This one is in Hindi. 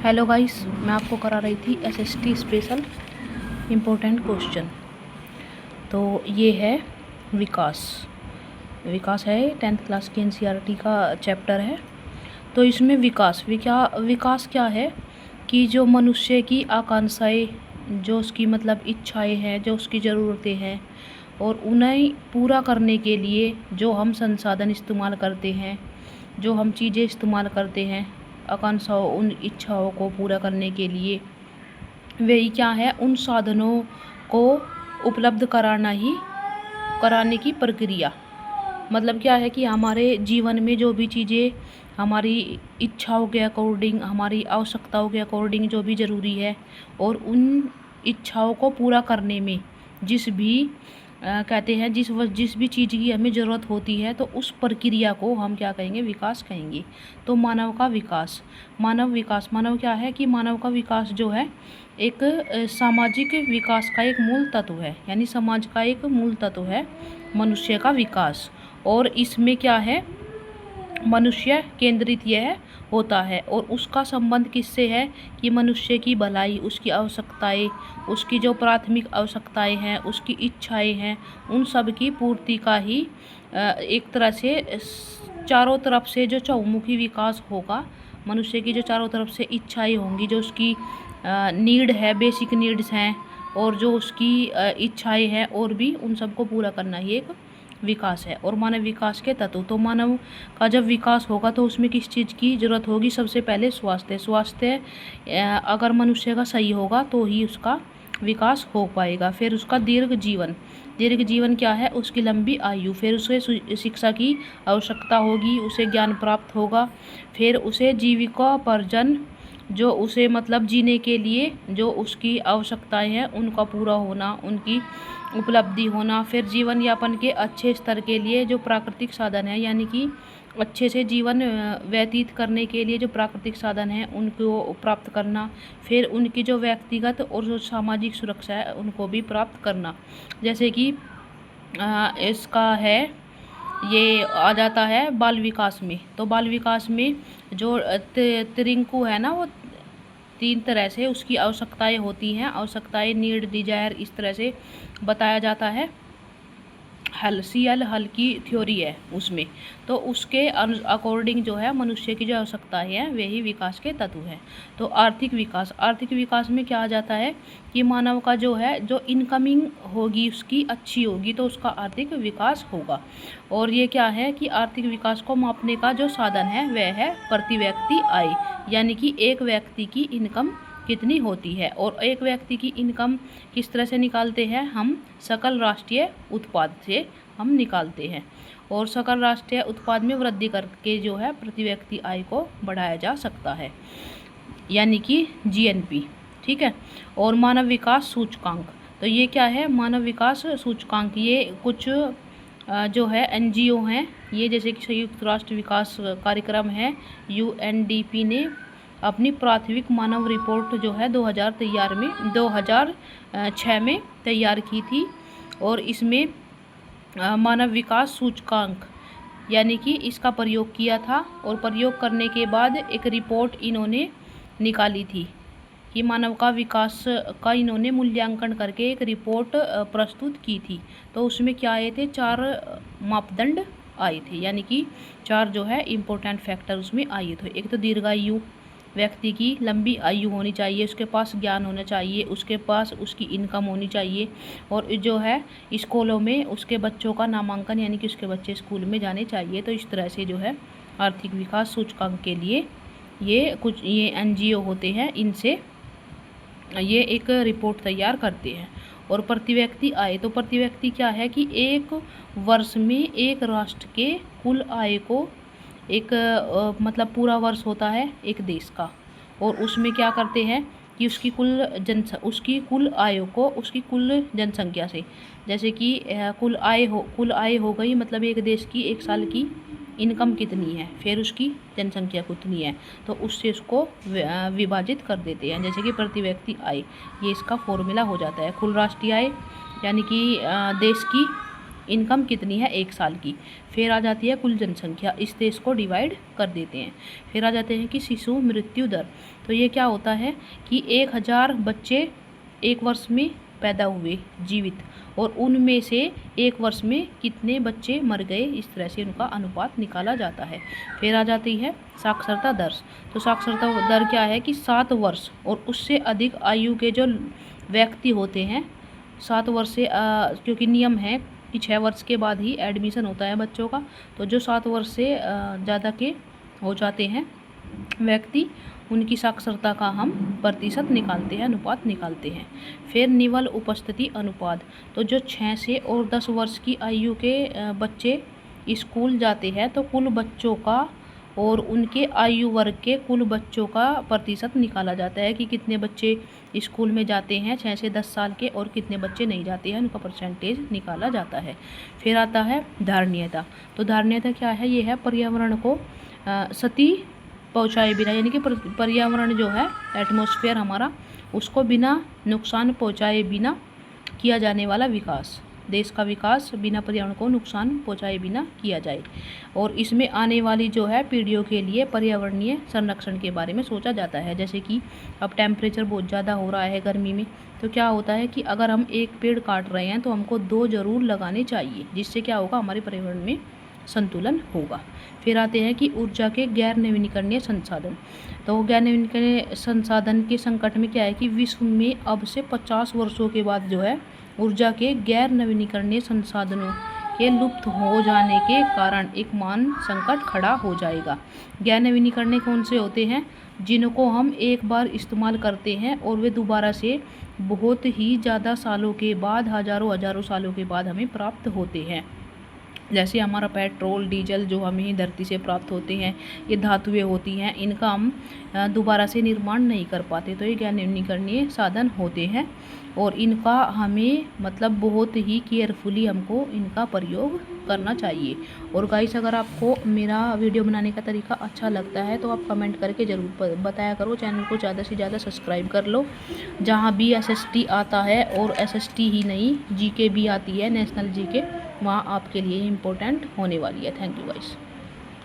हेलो गाइस, मैं आपको करा रही थी एसएसटी स्पेशल इम्पोर्टेंट क्वेश्चन। तो ये है विकास। विकास है 10th क्लास की एनसीईआरटी का चैप्टर है। तो इसमें विकास क्या है कि जो मनुष्य की आकांक्षाएं, जो उसकी मतलब इच्छाएं हैं, जो उसकी ज़रूरतें हैं, और उन्हें पूरा करने के लिए जो हम संसाधन इस्तेमाल करते हैं, जो हम चीज़ें इस्तेमाल करते हैं आकांक्षाओं, उन इच्छाओं को पूरा करने के लिए, वही क्या है, उन साधनों को उपलब्ध कराने की प्रक्रिया। मतलब क्या है कि हमारे जीवन में जो भी चीज़ें हमारी इच्छाओं के अकॉर्डिंग, हमारी आवश्यकताओं के अकॉर्डिंग जो भी ज़रूरी है, और उन इच्छाओं को पूरा करने में जिस भी कहते हैं जिस भी चीज़ की हमें ज़रूरत होती है, तो उस प्रक्रिया को हम क्या कहेंगे, विकास कहेंगे। तो मानव क्या है कि मानव का विकास जो है एक सामाजिक विकास का एक मूल तत्व है, यानी समाज का एक मूल तत्व है मनुष्य का विकास। और इसमें क्या है, मनुष्य केंद्रित यह होता है, और उसका संबंध किससे है कि मनुष्य की भलाई, उसकी आवश्यकताएं, उसकी जो प्राथमिक आवश्यकताएं हैं, उसकी इच्छाएं हैं, उन सब की पूर्ति का ही एक तरह से चारों तरफ से जो चहुमुखी विकास होगा, मनुष्य की जो चारों तरफ से इच्छाएं होंगी, जो उसकी नीड है, बेसिक नीड्स हैं, और जो उसकी इच्छाएं हैं, और भी उन सबको पूरा करना ही एक विकास है। और मानव विकास के तत्व, तो मानव का जब विकास होगा तो उसमें किस चीज़ की ज़रूरत होगी, सबसे पहले स्वास्थ्य अगर मनुष्य का सही होगा तो ही उसका विकास हो पाएगा। फिर उसका दीर्घ जीवन क्या है, उसकी लंबी आयु। फिर उसे शिक्षा की आवश्यकता होगी, उसे ज्ञान प्राप्त होगा। फिर उसे जीविकोपार्जन, जो उसे मतलब जीने के लिए जो उसकी आवश्यकताएं हैं उनका पूरा होना, उनकी उपलब्धि होना। फिर जीवन यापन के अच्छे स्तर के लिए जो प्राकृतिक साधन है, यानी कि अच्छे से जीवन व्यतीत करने के लिए जो प्राकृतिक साधन है उनको प्राप्त करना। फिर उनकी जो व्यक्तिगत और जो सामाजिक सुरक्षा है उनको भी प्राप्त करना। जैसे कि इसका है, ये आ जाता है बाल विकास में। तो बाल विकास में जो त्रिंकु है ना, वो 3 तरह से उसकी आवश्यकताएं होती हैं, आवश्यकताएं, नीड, डिजायर, इस तरह से बताया जाता है। हल की थ्योरी है उसमें, तो उसके अकॉर्डिंग जो है मनुष्य की जो आवश्यकताएं हैं वही विकास के तत्व हैं। तो आर्थिक विकास में क्या आ जाता है कि मानव का जो है, जो इनकमिंग होगी उसकी अच्छी होगी तो उसका आर्थिक विकास होगा। और ये क्या है कि आर्थिक विकास को मापने का जो साधन है वह है प्रति व्यक्ति आय, यानी कि एक व्यक्ति की इनकम कितनी होती है। और एक व्यक्ति की इनकम किस तरह से निकालते हैं, हम सकल राष्ट्रीय उत्पाद से हम निकालते हैं। और सकल राष्ट्रीय उत्पाद में वृद्धि करके जो है प्रति व्यक्ति आय को बढ़ाया जा सकता है, यानी कि जीएनपी। ठीक है। और मानव विकास सूचकांक, तो ये क्या है, मानव विकास सूचकांक, ये कुछ जो है एनजीओ हैं, ये जैसे कि संयुक्त राष्ट्र विकास कार्यक्रम है, यूएनडीपी ने अपनी प्राथमिक मानव रिपोर्ट जो है 2006 में तैयार की थी। और इसमें मानव विकास सूचकांक यानी कि इसका प्रयोग किया था, और प्रयोग करने के बाद एक रिपोर्ट इन्होंने निकाली थी कि मानव का विकास का इन्होंने मूल्यांकन करके एक रिपोर्ट प्रस्तुत की थी। तो उसमें क्या आए थे, 4 मापदंड आए थे, यानी कि 4 जो है इम्पोर्टेंट फैक्टर उसमें आए थे। एक तो दीर्घायु, व्यक्ति की लंबी आयु होनी चाहिए, उसके पास ज्ञान होना चाहिए, उसके पास उसकी इनकम होनी चाहिए, और जो है स्कूलों में उसके बच्चों का नामांकन, यानी कि उसके बच्चे स्कूल में जाने चाहिए। तो इस तरह से जो है आर्थिक विकास सूचकांक के लिए ये एनजीओ होते हैं, इनसे ये एक रिपोर्ट तैयार करते हैं। और प्रति व्यक्ति आय, तो प्रति व्यक्ति क्या है कि एक वर्ष में एक राष्ट्र के कुल आय को मतलब पूरा वर्ष होता है एक देश का, और उसमें क्या करते हैं कि उसकी कुल आय को उसकी कुल जनसंख्या से, जैसे कि कुल आय हो गई, मतलब एक देश की एक साल की इनकम कितनी है, फिर उसकी जनसंख्या कितनी है, तो उससे उसको विभाजित कर देते हैं, जैसे कि प्रति व्यक्ति आय, ये इसका फॉर्मूला हो जाता है। कुल राष्ट्रीय आय यानी कि देश की इनकम कितनी है 1 साल की। फिर आ जाती है कुल जनसंख्या, इस देश को डिवाइड कर देते हैं। फिर आ जाते हैं कि शिशु मृत्यु दर। तो ये क्या होता है कि 1000 बच्चे 1 वर्ष में पैदा हुए जीवित, और उनमें से 1 वर्ष में कितने बच्चे मर गए, इस तरह से उनका अनुपात निकाला जाता है। फिर आ जाती है साक्षरता दर। तो साक्षरता दर क्या है कि 7 वर्ष और उससे अधिक आयु के जो व्यक्ति होते हैं, 7 वर्ष से क्योंकि नियम है कि 6 वर्ष के बाद ही एडमिशन होता है बच्चों का, तो जो 7 वर्ष से ज़्यादा के हो जाते हैं व्यक्ति, उनकी साक्षरता का हम प्रतिशत निकालते हैं, अनुपात निकालते हैं। फिर निवल उपस्थिति अनुपात। तो जो 6 से और 10 वर्ष की आयु के बच्चे स्कूल जाते हैं, तो कुल बच्चों का और उनके आयु वर्ग के कुल बच्चों का प्रतिशत निकाला जाता है कि कितने बच्चे स्कूल में जाते हैं 6 से 10 साल के और कितने बच्चे नहीं जाते हैं, उनका परसेंटेज निकाला जाता है। फिर आता है धारणीयता। तो धारणीयता क्या है, ये है पर्यावरण को क्षति पहुँचाए बिना, यानी कि पर्यावरण जो है एटमॉस्फेयर हमारा, उसको बिना नुकसान पहुँचाए बिना किया जाने वाला विकास। देश का विकास बिना पर्यावरण को नुकसान पहुँचाए बिना किया जाए, और इसमें आने वाली जो है पीढ़ियों के लिए पर्यावरणीय संरक्षण के बारे में सोचा जाता है। जैसे कि अब टेम्परेचर बहुत ज़्यादा हो रहा है गर्मी में, तो क्या होता है कि अगर हम एक पेड़ काट रहे हैं तो हमको 2 ज़रूर लगाने चाहिए, जिससे क्या होगा, हमारे पर्यावरण में संतुलन होगा। फिर आते हैं कि ऊर्जा के गैर नवीनीकरणीय संसाधन। तो गैर नवीनीकरणीय संसाधन के संकट में क्या है कि विश्व में अब से 50 वर्षों के बाद जो है ऊर्जा के गैर नवीनीकरणीय संसाधनों के लुप्त हो जाने के कारण एक मान संकट खड़ा हो जाएगा। गैर नवीनीकरणीय कौन से होते हैं, जिनको हम एक बार इस्तेमाल करते हैं और वे दोबारा से बहुत ही ज़्यादा सालों के बाद, हज़ारों सालों के बाद हमें प्राप्त होते हैं। जैसे हमारा पेट्रोल, डीजल जो हमें धरती से प्राप्त होते हैं, ये धातुएं होती हैं, इनका हम दोबारा से निर्माण नहीं कर पाते, तो ये गैर नवीनीकरणीय साधन होते हैं, और इनका हमें मतलब बहुत ही केयरफुली हमको इनका प्रयोग करना चाहिए। और गाइस, अगर आपको मेरा वीडियो बनाने का तरीका अच्छा लगता है तो आप कमेंट करके ज़रूर बताया करो। चैनल को ज़्यादा से ज़्यादा सब्सक्राइब कर लो। जहाँ भी SST आता है, और SST ही नहीं GK भी आती है, नेशनल GK, वहाँ आपके लिए इम्पोर्टेंट होने वाली है। Thank you guys.